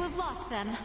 have lost them.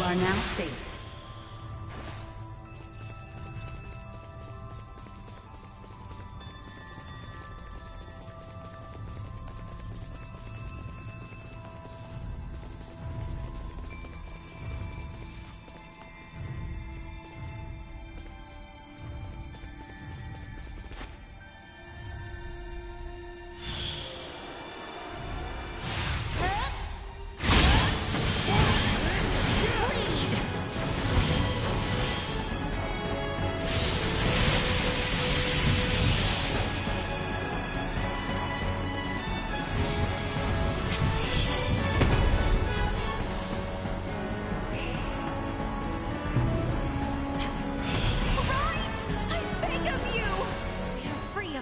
are now safe.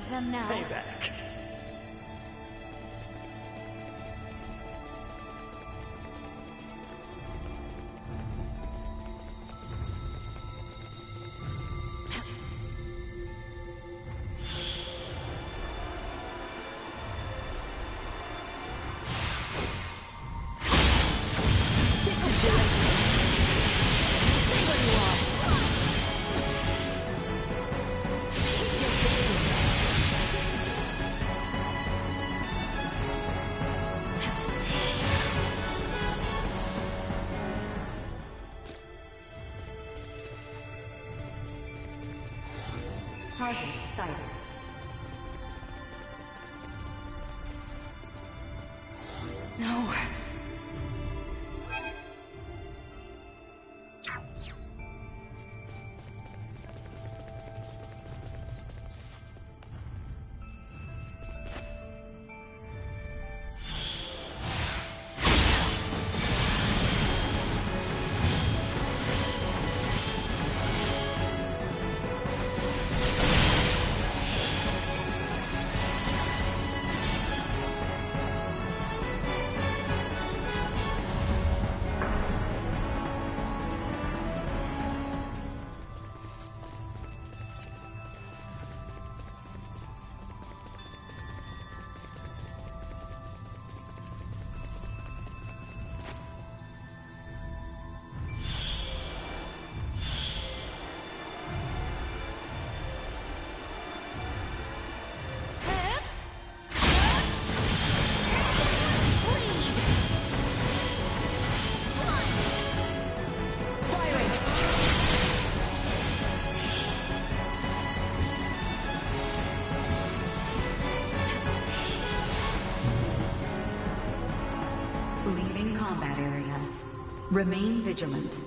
Them now. Payback. Target sighted. No. Leaving combat area. Remain vigilant.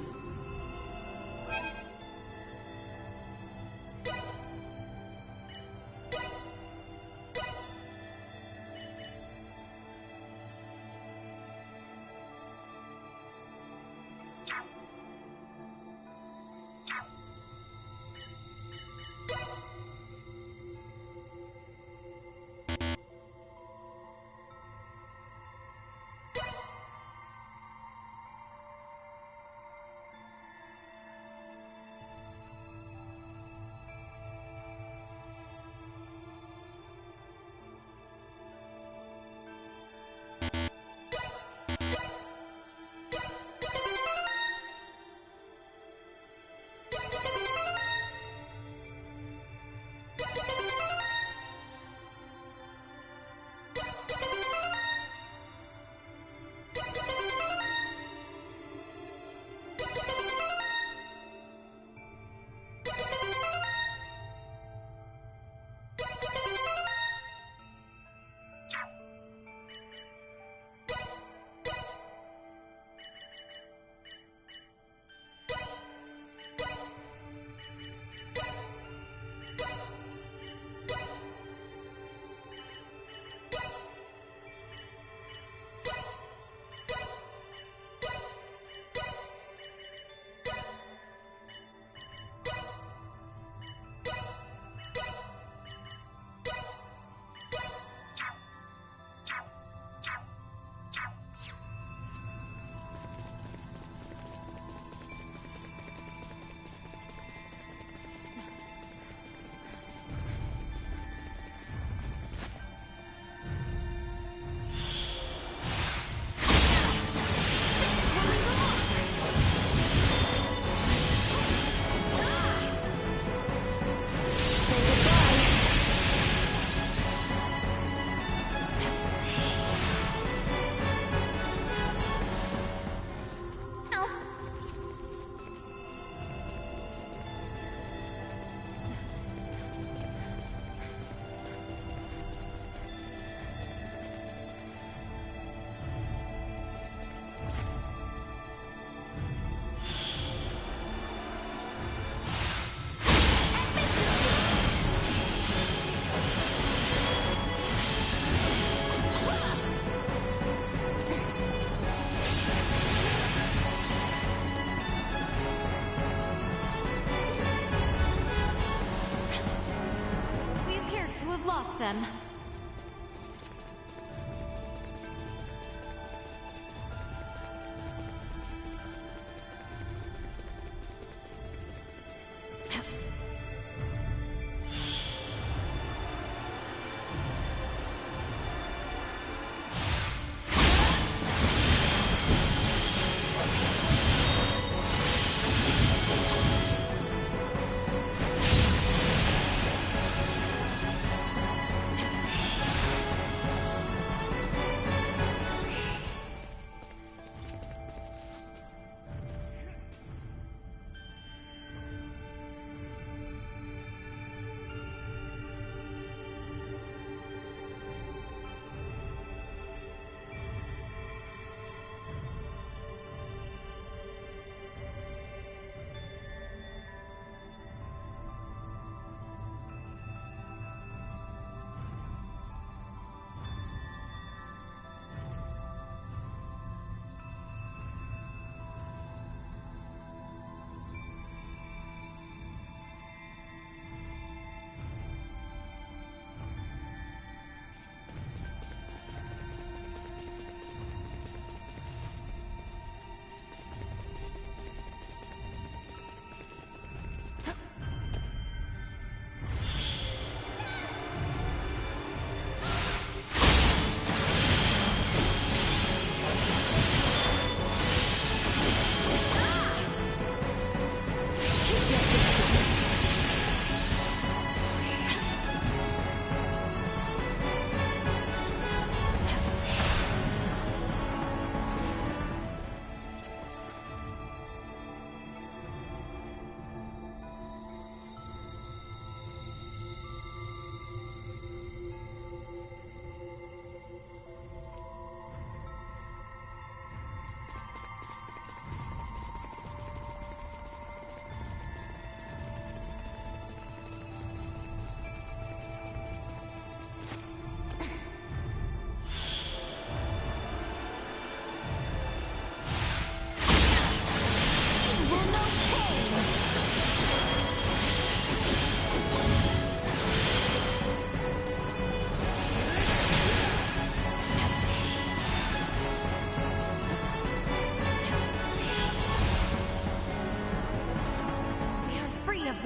Lost them.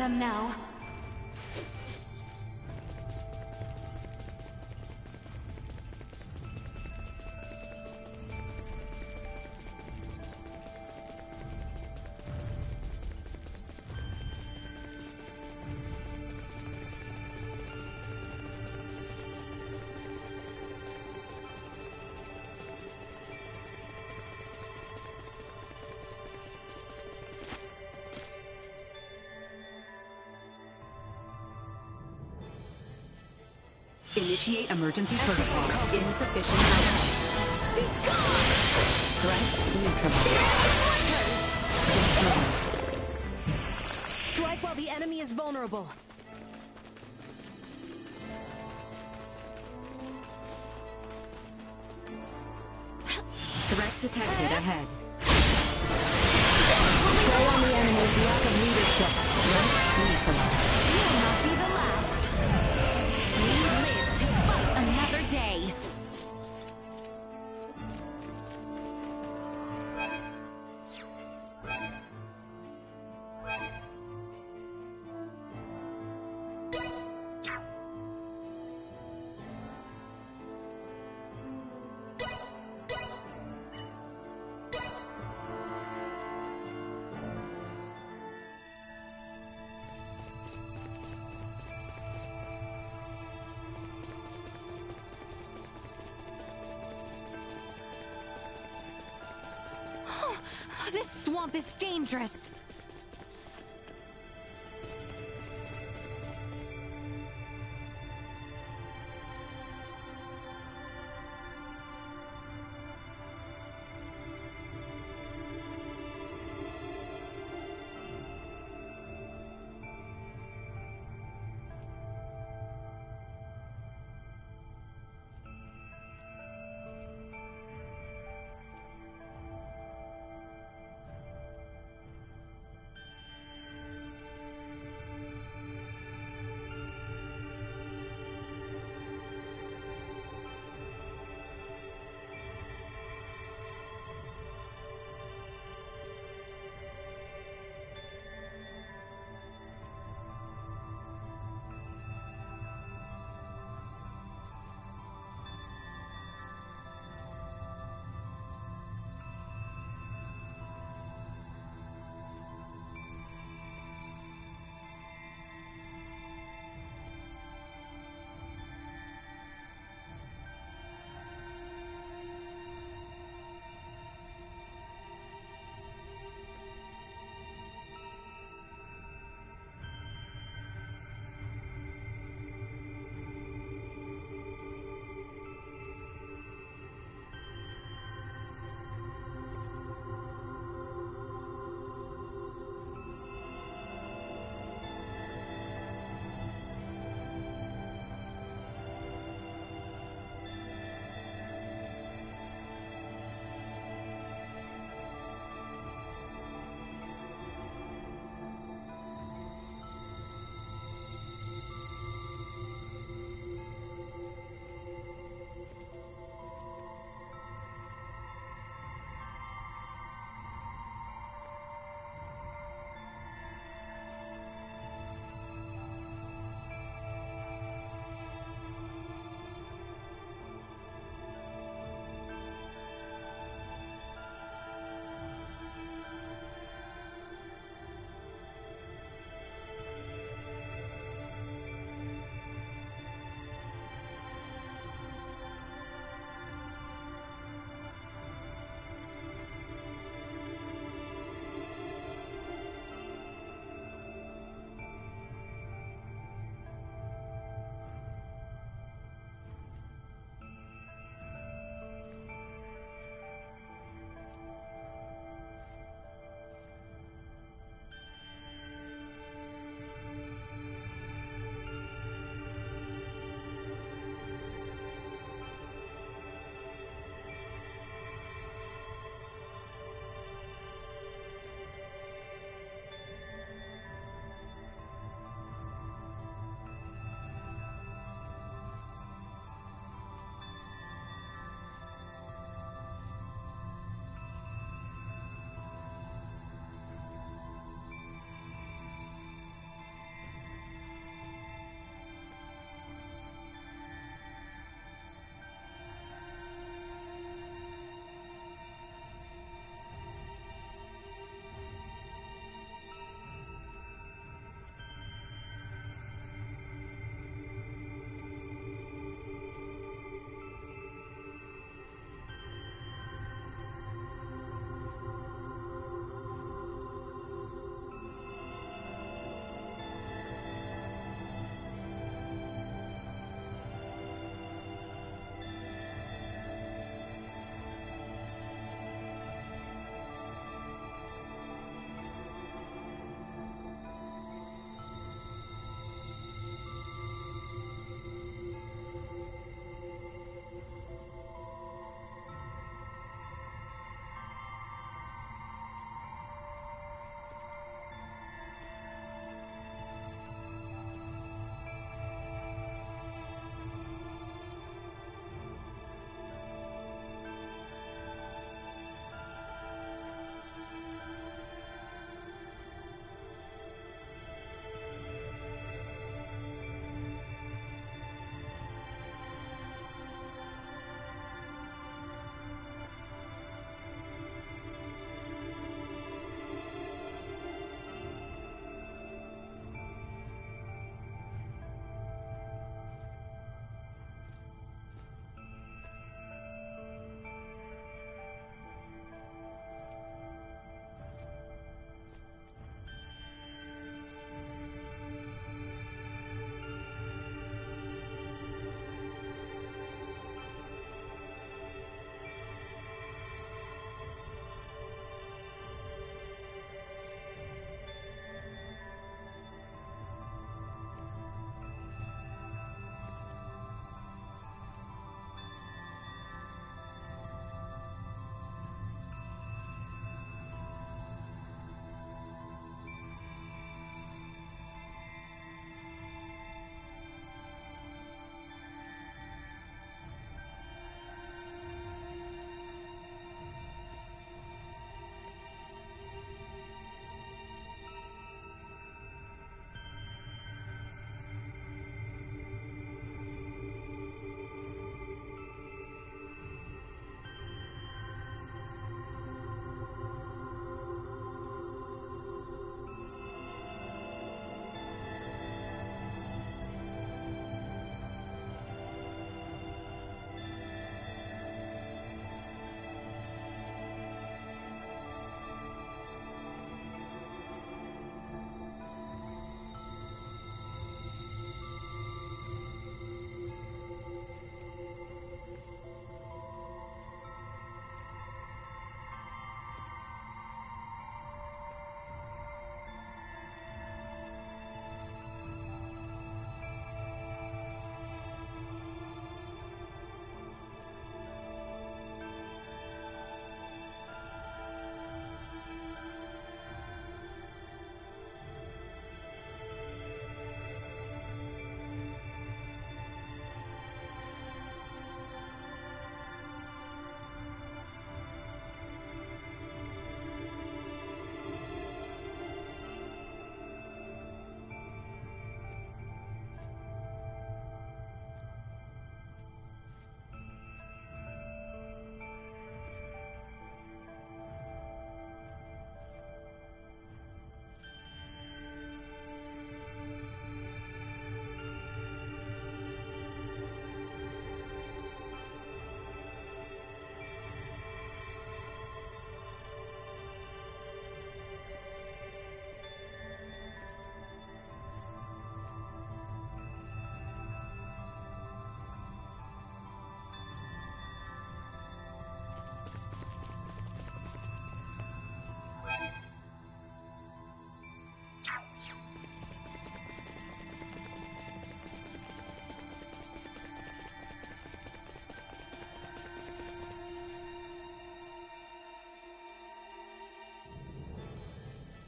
them now. Initiate emergency protocols. Insufficient power. Be gone! Threat neutralized. Destroyed. Strike while the enemy is vulnerable. Threat detected ahead. Prey on the enemy's lack of leadership. Threat neutralized. You will not be the last. We live to fight another day. This swamp is dangerous.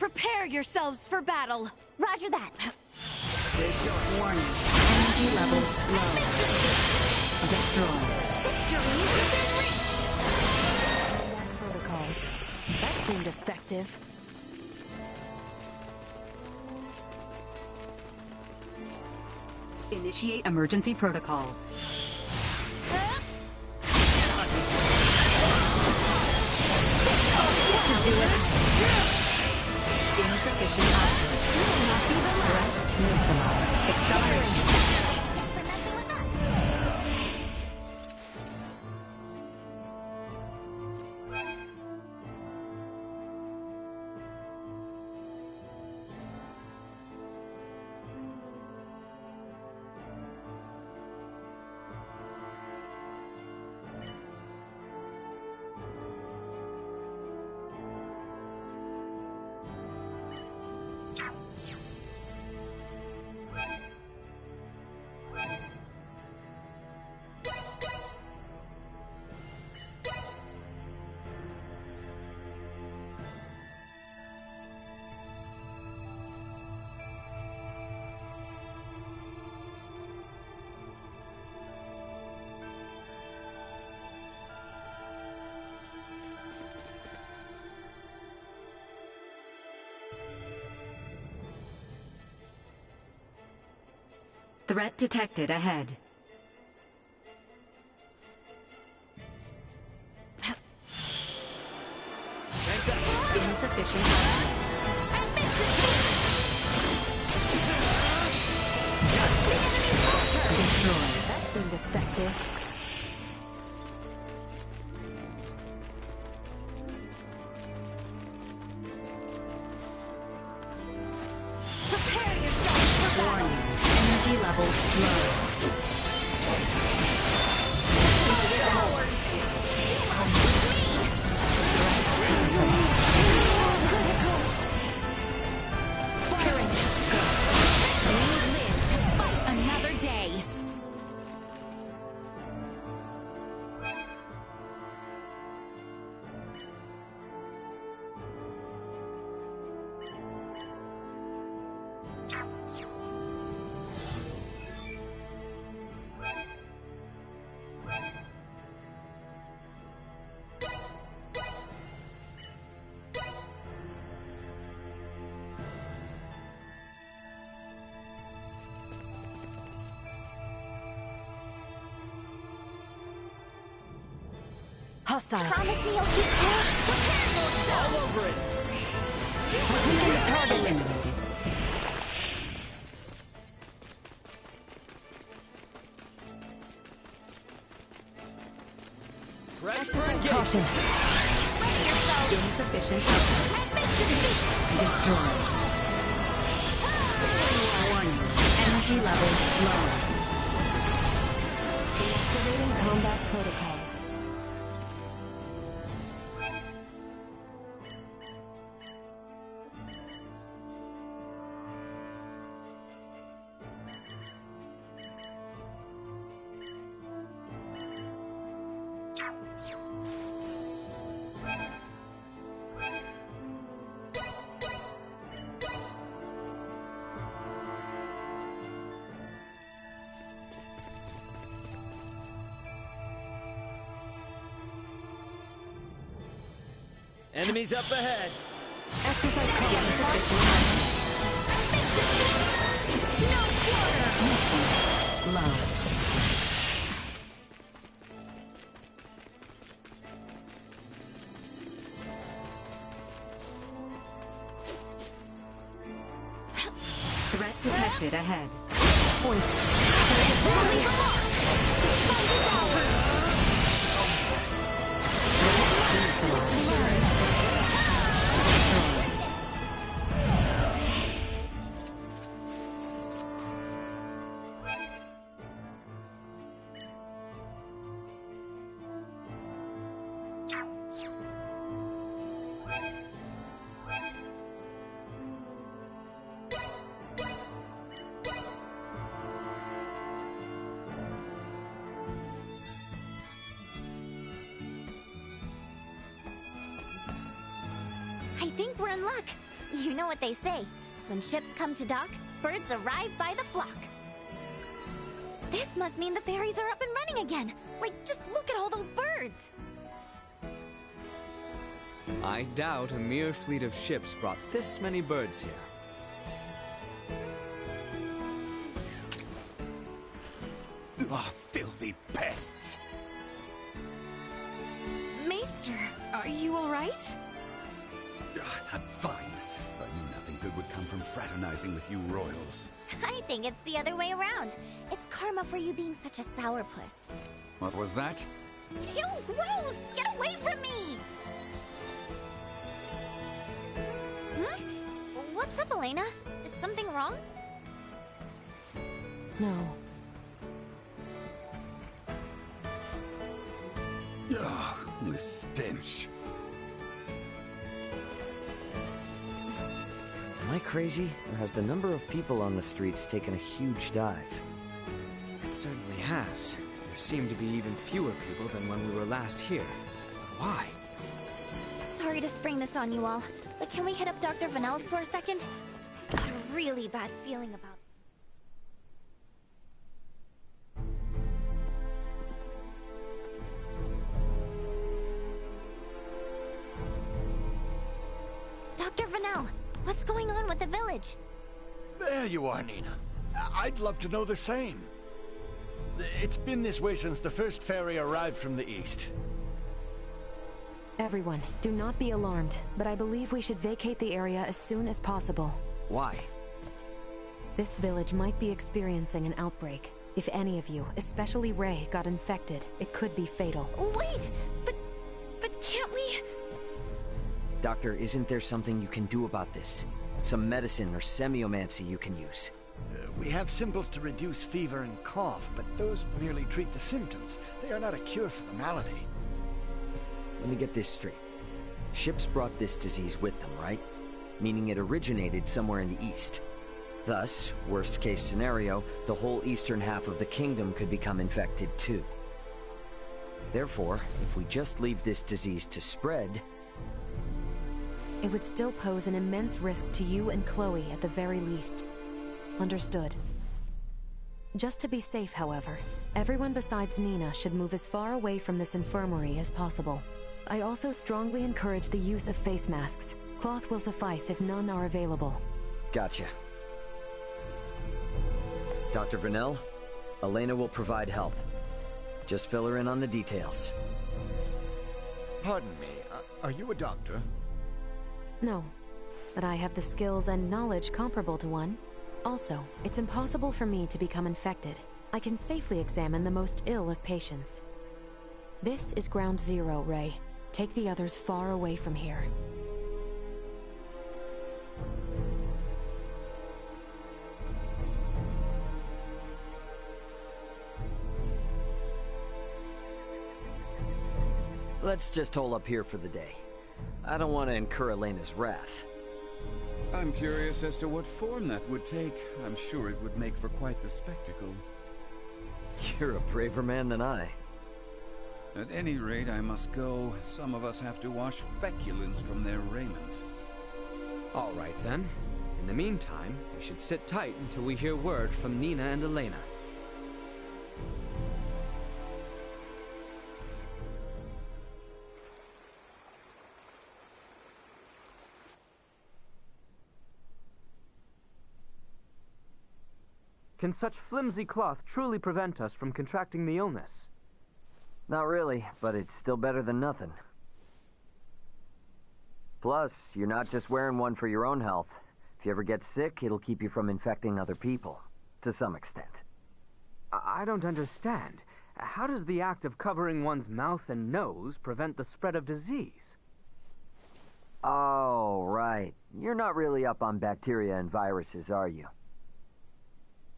Prepare yourselves for battle. Roger that. Stay sharp. Warning. Energy levels low. Destroy. Victory is within reach. Protocols. That seemed effective. Initiate emergency protocols. Insufficient output. Thrust neutralized. Acceleration. Threat detected ahead. Insufficient output. Destroy. That seemed effective. Prepare yourselves for battle. Warning. Energy levels low. Another day. Hostile. Promise me you'll keep cool. Prepare yourself. All over it. Target eliminated. Ready for engagement. Caution. Ready yourself. Insufficient output. Admit defeat. Destroy. Warning. Energy levels low. Deactivating combat protocols. Enemies up ahead. Exercise caution. No quarter. Low. Threat detected ahead. Point. Fully unlocked. Fight is ours. I think we're in luck. You know what they say. When ships come to dock, birds arrive by the flock. This must mean the fairies are up and running again. Like, just look at all those birds. I doubt a mere fleet of ships brought this many birds here. Ah, filthy pests! Maester, are you alright? I'm fine. I knew nothing good would come from fraternizing with you royals. I think it's the other way around. It's karma for you being such a sourpuss. What was that? Ew, gross! Get away from me! What's up, Elena? Is something wrong? No. Ugh, this stench. Am I crazy, or has the number of people on the streets taken a huge dive? It certainly has. There seem to be even fewer people than when we were last here. But why? Sorry to spring this on you all, but can we hit up Dr. Vanel's for a second? I got a really bad feeling about... Dr. Vanel, what's going on with the village? There you are, Nina. I'd love to know the same. It's been this way since the first ferry arrived from the east. Everyone, do not be alarmed, but I believe we should vacate the area as soon as possible. Why? This village might be experiencing an outbreak. If any of you, especially Ray, got infected, it could be fatal. Wait, but can't we... Doctor, isn't there something you can do about this? Some medicine or semiomancy you can use? We have simples to reduce fever and cough, but those merely treat the symptoms. They are not a cure for the malady. Let me get this straight. Ships brought this disease with them, right? Meaning it originated somewhere in the east. Thus, worst case scenario, the whole eastern half of the kingdom could become infected too. Therefore, if we just leave this disease to spread... It would still pose an immense risk to you and Chloe at the very least. Understood. Just to be safe, however, everyone besides Nina should move as far away from this infirmary as possible. I also strongly encourage the use of face masks. Cloth will suffice if none are available. Gotcha. Dr. Vanel, Elena will provide help. Just fill her in on the details. Pardon me, are you a doctor? No, but I have the skills and knowledge comparable to one. Also, it's impossible for me to become infected. I can safely examine the most ill of patients. This is ground zero, Ray. Take the others far away from here. Let's just hole up here for the day. I don't want to incur Elena's wrath. I'm curious as to what form that would take. I'm sure it would make for quite the spectacle. You're a braver man than I. At any rate, I must go. Some of us have to wash feculence from their raiment. All right, then. In the meantime, we should sit tight until we hear word from Nina and Elena. Can such flimsy cloth truly prevent us from contracting the illness? Not really, but it's still better than nothing. Plus, you're not just wearing one for your own health. If you ever get sick, it'll keep you from infecting other people, to some extent. I don't understand. How does the act of covering one's mouth and nose prevent the spread of disease? Oh, right. You're not really up on bacteria and viruses, are you?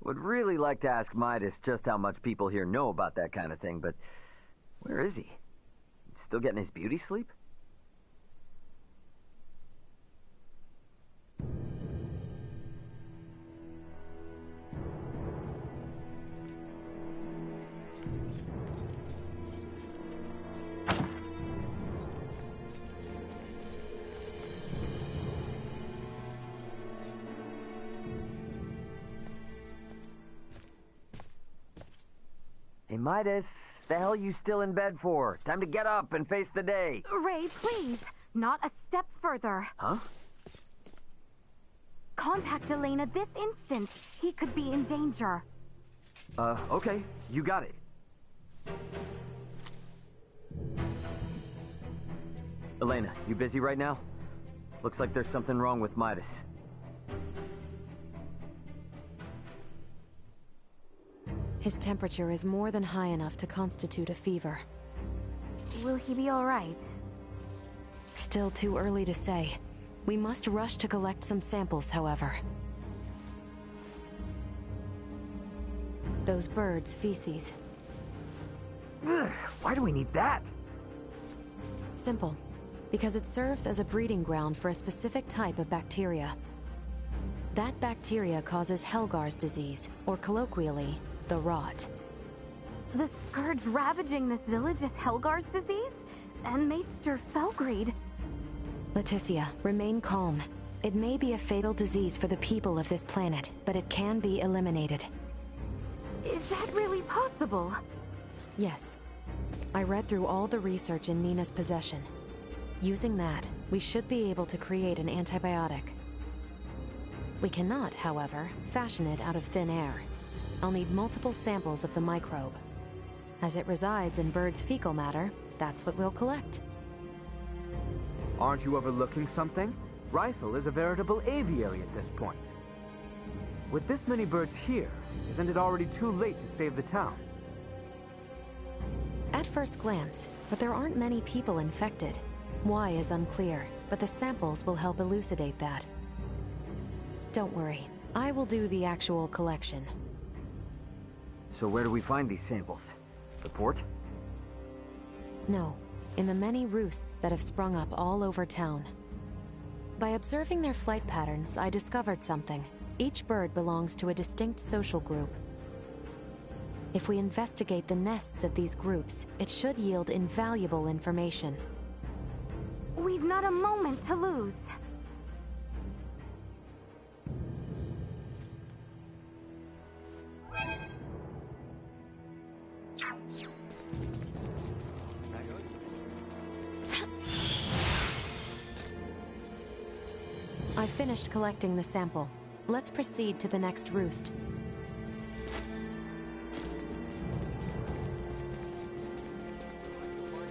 Would really like to ask Midas just how much people here know about that kind of thing, but where is he? Still getting his beauty sleep? Hey, Midas, the hell you still in bed for? Time to get up and face the day. Ray, please. Not a step further. Huh? Contact Elena this instant. He could be in danger. Okay. You got it. Elena, you busy right now? Looks like there's something wrong with Midas. His temperature is more than high enough to constitute a fever. Will he be all right? Still too early to say. We must rush to collect some samples, however. Those birds' feces. Ugh, why do we need that? Simple. Because it serves as a breeding ground for a specific type of bacteria. That bacteria causes Helgar's disease, or colloquially, the rot. The scourge ravaging this village is Helgar's disease? And Maester Felgreed. Leticia, remain calm. It may be a fatal disease for the people of this planet, but it can be eliminated. Is that really possible? Yes. I read through all the research in Nina's possession. Using that, we should be able to create an antibiotic. We cannot, however, fashion it out of thin air. I'll need multiple samples of the microbe. As it resides in birds' fecal matter, that's what we'll collect. Aren't you overlooking something? Rifle is a veritable aviary at this point. With this many birds here, isn't it already too late to save the town? At first glance, but there aren't many people infected. Why is unclear, but the samples will help elucidate that. Don't worry, I will do the actual collection. So where do we find these samples? The port? No, in the many roosts that have sprung up all over town. By observing their flight patterns, I discovered something. Each bird belongs to a distinct social group. If we investigate the nests of these groups, it should yield invaluable information. We've not a moment to lose. I finished collecting the sample. Let's proceed to the next roost.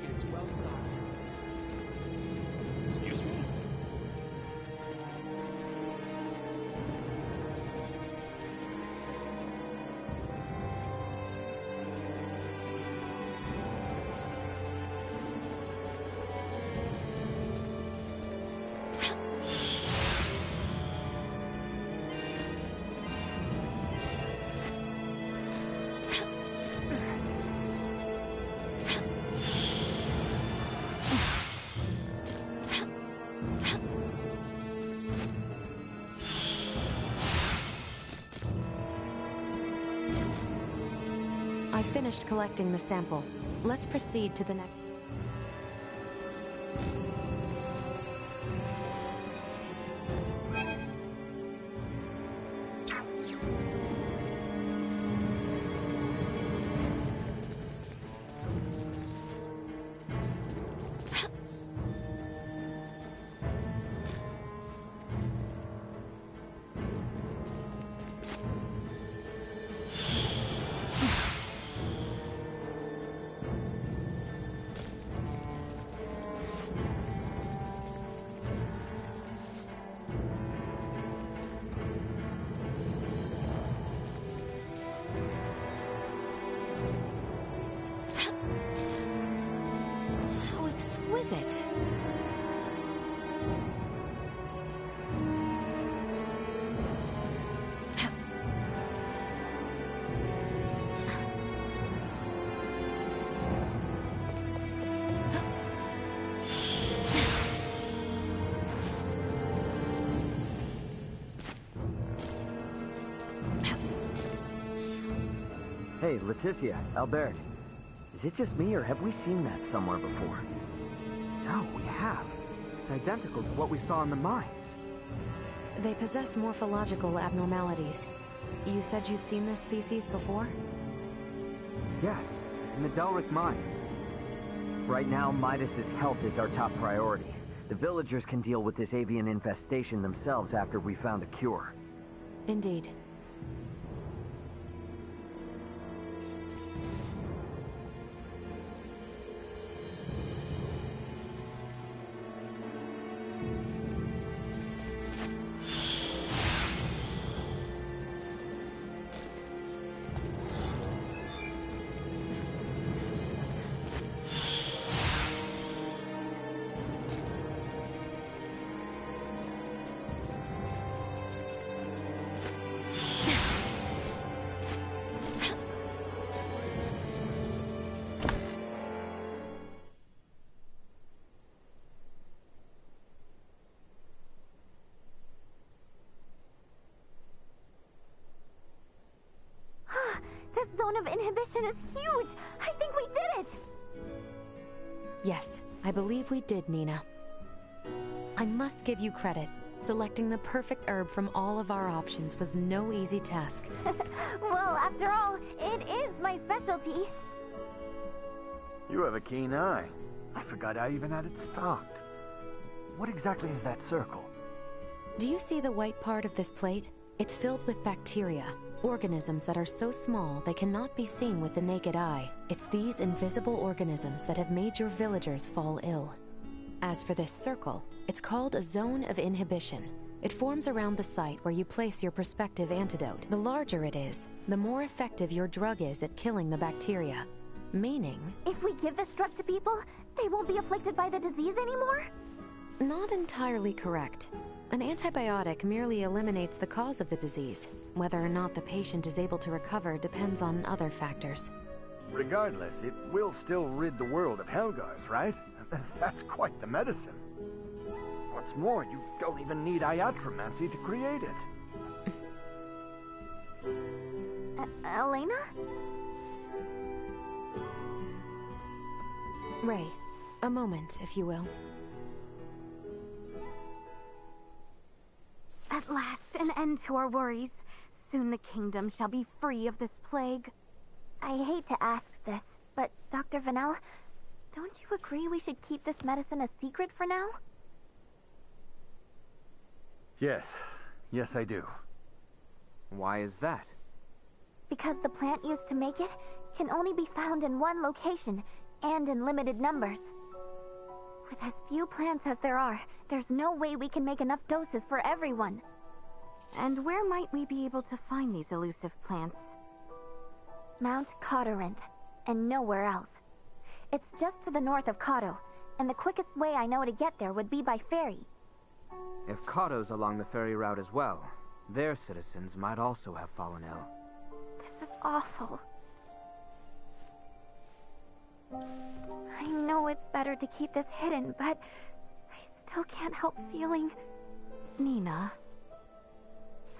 It's well stocked. Excuse me? I finished collecting the sample. Let's proceed to the next. So exquisite. Hey, Leticia, Albert. Is it just me, or have we seen that somewhere before? No, we have. It's identical to what we saw in the mines. They possess morphological abnormalities. You said you've seen this species before? Yes, in the Delric mines. Right now, Midas's health is our top priority. The villagers can deal with this avian infestation themselves after we found a cure. Indeed. This zone of inhibition is huge! I think we did it! Yes, I believe we did, Nina. I must give you credit. Selecting the perfect herb from all of our options was no easy task. Well, after all, it is my specialty. You have a keen eye. I forgot I even had it stocked. What exactly is that circle? Do you see the white part of this plate? It's filled with bacteria, organisms that are so small they cannot be seen with the naked eye. It's these invisible organisms that have made your villagers fall ill. As for this circle, it's called a zone of inhibition. It forms around the site where you place your prospective antidote. The larger it is, the more effective your drug is at killing the bacteria. Meaning... If we give this drug to people, they won't be afflicted by the disease anymore? Not entirely correct. An antibiotic merely eliminates the cause of the disease. Whether or not the patient is able to recover depends on other factors. Regardless, it will still rid the world of Helgars, right? That's quite the medicine. What's more, you don't even need iatromancy to create it. Elena? Ray, a moment, if you will. At last, an end to our worries. Soon the kingdom shall be free of this plague. I hate to ask this, but Dr. Vanel, don't you agree we should keep this medicine a secret for now? Yes. Yes, I do. Why is that? Because the plant used to make it can only be found in one location, and in limited numbers. With as few plants as there are, there's no way we can make enough doses for everyone. And where might we be able to find these elusive plants? Mount Cawtorinth, and nowhere else. It's just to the north of Cawto, and the quickest way I know to get there would be by ferry. If Cawto's along the ferry route as well, their citizens might also have fallen ill. This is awful. I know it's better to keep this hidden, but I still can't help feeling... Nina.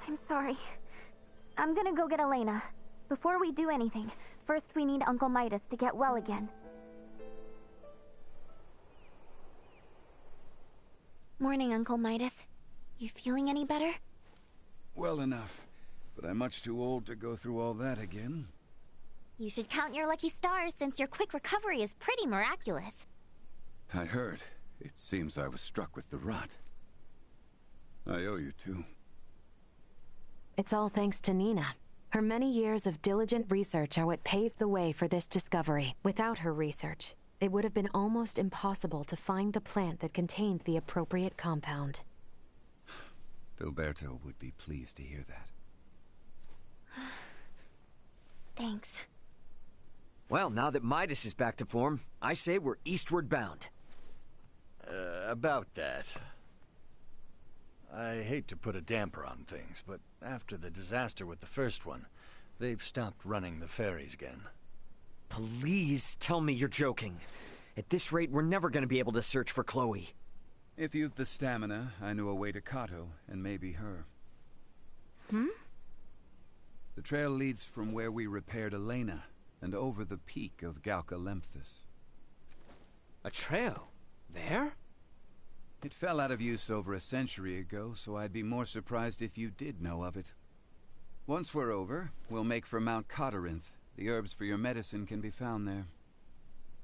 I'm sorry. I'm gonna go get Elena. Before we do anything, first we need Uncle Midas to get well again. Morning, Uncle Midas. You feeling any better? Well enough, but I'm much too old to go through all that again. You should count your lucky stars since your quick recovery is pretty miraculous. I heard. It seems I was struck with the rot. I owe you two. It's all thanks to Nina. Her many years of diligent research are what paved the way for this discovery. Without her research, it would have been almost impossible to find the plant that contained the appropriate compound. Filberto would be pleased to hear that. Thanks. Well, now that Midas is back to form, I say we're eastward bound. About that. I hate to put a damper on things, but after the disaster with the first one, they've stopped running the ferries again. Please tell me you're joking. At this rate, we're never going to be able to search for Chloe. If you've the stamina, I know a way to Cawto, and maybe her. Hmm? The trail leads from where we repaired Elena, and over the peak of Galka Lemphis. A trail? There? It fell out of use over a century ago, so I'd be more surprised if you did know of it. Once we're over, we'll make for Mount Cawtorinth, The herbs for your medicine can be found there.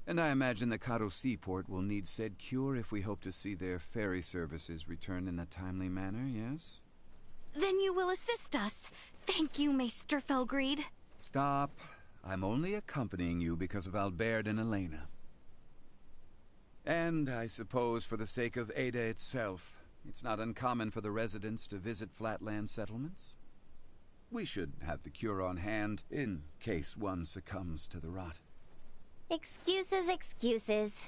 And I imagine the Kato Seaport will need said cure if we hope to see their ferry services return in a timely manner, yes? Then you will assist us. Thank you, Maester Felgreed. Stop. I'm only accompanying you because of Albert and Elena. And I suppose for the sake of Ada itself, it's not uncommon for the residents to visit flatland settlements. We should have the cure on hand in case one succumbs to the rot. Excuses, excuses.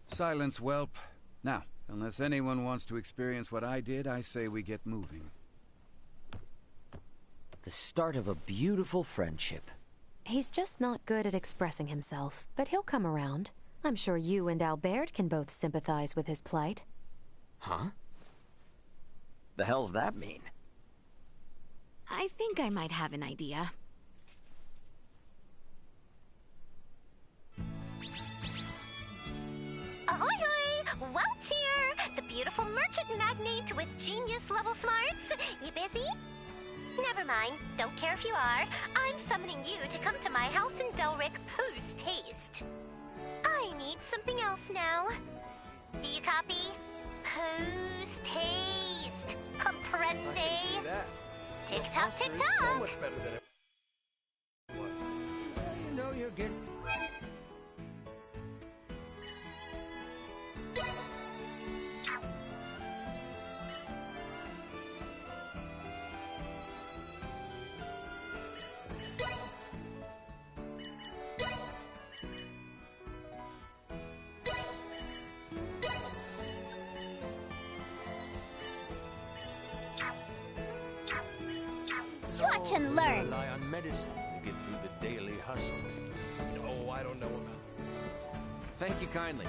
Silence, whelp. Now, unless anyone wants to experience what I did, I say we get moving. The start of a beautiful friendship. He's just not good at expressing himself, but he'll come around. I'm sure you and Albert can both sympathize with his plight. Huh? The hell's that mean? I think I might have an idea. Ahoy hoy! Welch here! The beautiful merchant magnate with genius-level smarts. You busy? Never mind. Don't care if you are. I'm summoning you to come to my house in Delric post-haste. I need something else now. Do you copy? Post-haste. Comprende? I can see that. Tick-tock, Your monster is tick-tock. so much better than it was. You know you're getting... Watch and learn. Rely on medicine to get through the daily hustle. No, I don't know about. Thank you kindly.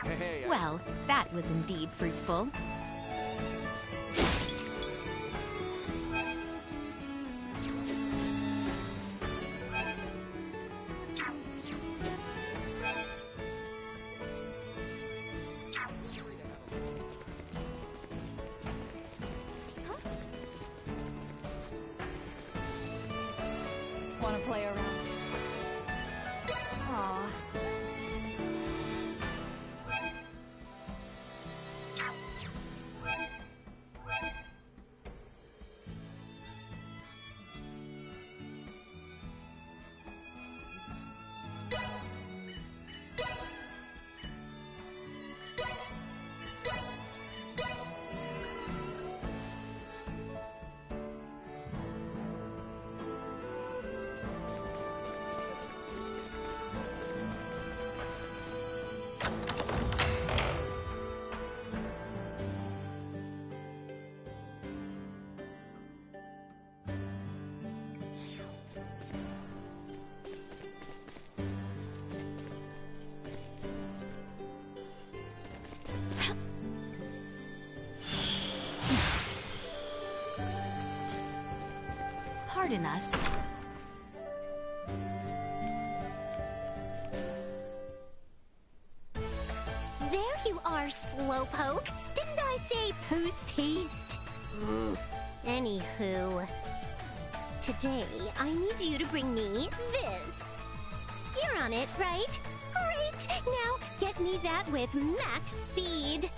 Hey, Well, that was indeed fruitful. Want to play around? Aw. Pardon us. There you are, Slowpoke. Didn't I say post-haste? Anywho. Today, I need you to bring me this. You're on it, right? Great! Now, get me that with max speed.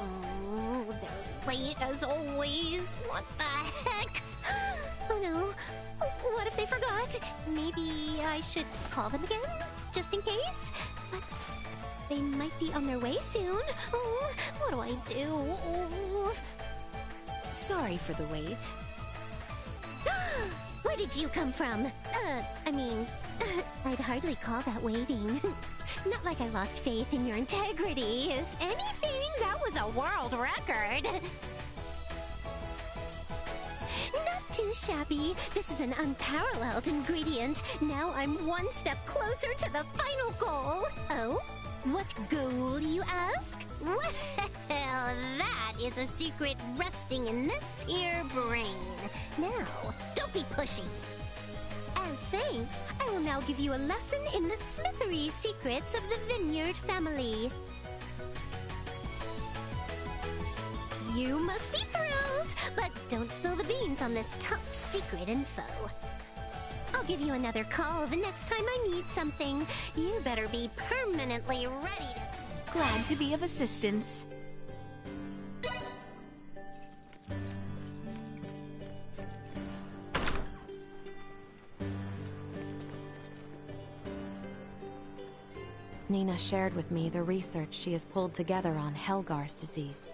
Oh, they're late as always. What the heck? Oh no. What if they forgot? Maybe I should call them again, just in case? But they might be on their way soon. Oh, what do I do? Oh. Sorry for the wait. Where did you come from? I'd hardly call that waiting. Not like I lost faith in your integrity. If anything, that was a world record. Not too shabby. This is an unparalleled ingredient. Now I'm one step closer to the final goal. Oh? What goal, you ask? Well, that is a secret resting in this here brain. Now, don't be pushy. As thanks, I will now give you a lesson in the smithery secrets of the Vineyard family. You must be thrilled, but don't spill the beans on this top secret info. I'll give you another call the next time I need something. You better be permanently ready to... Glad to be of assistance. Nina shared with me the research she has pulled together on Helgar's disease.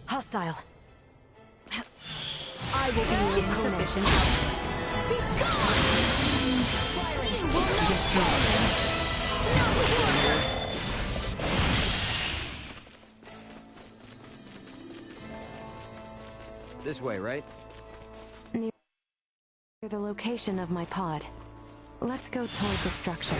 Hostile. I will be insufficient. Be gone! You will not destroy. This way, right? Near the location of my pod. Let's go toward the structure.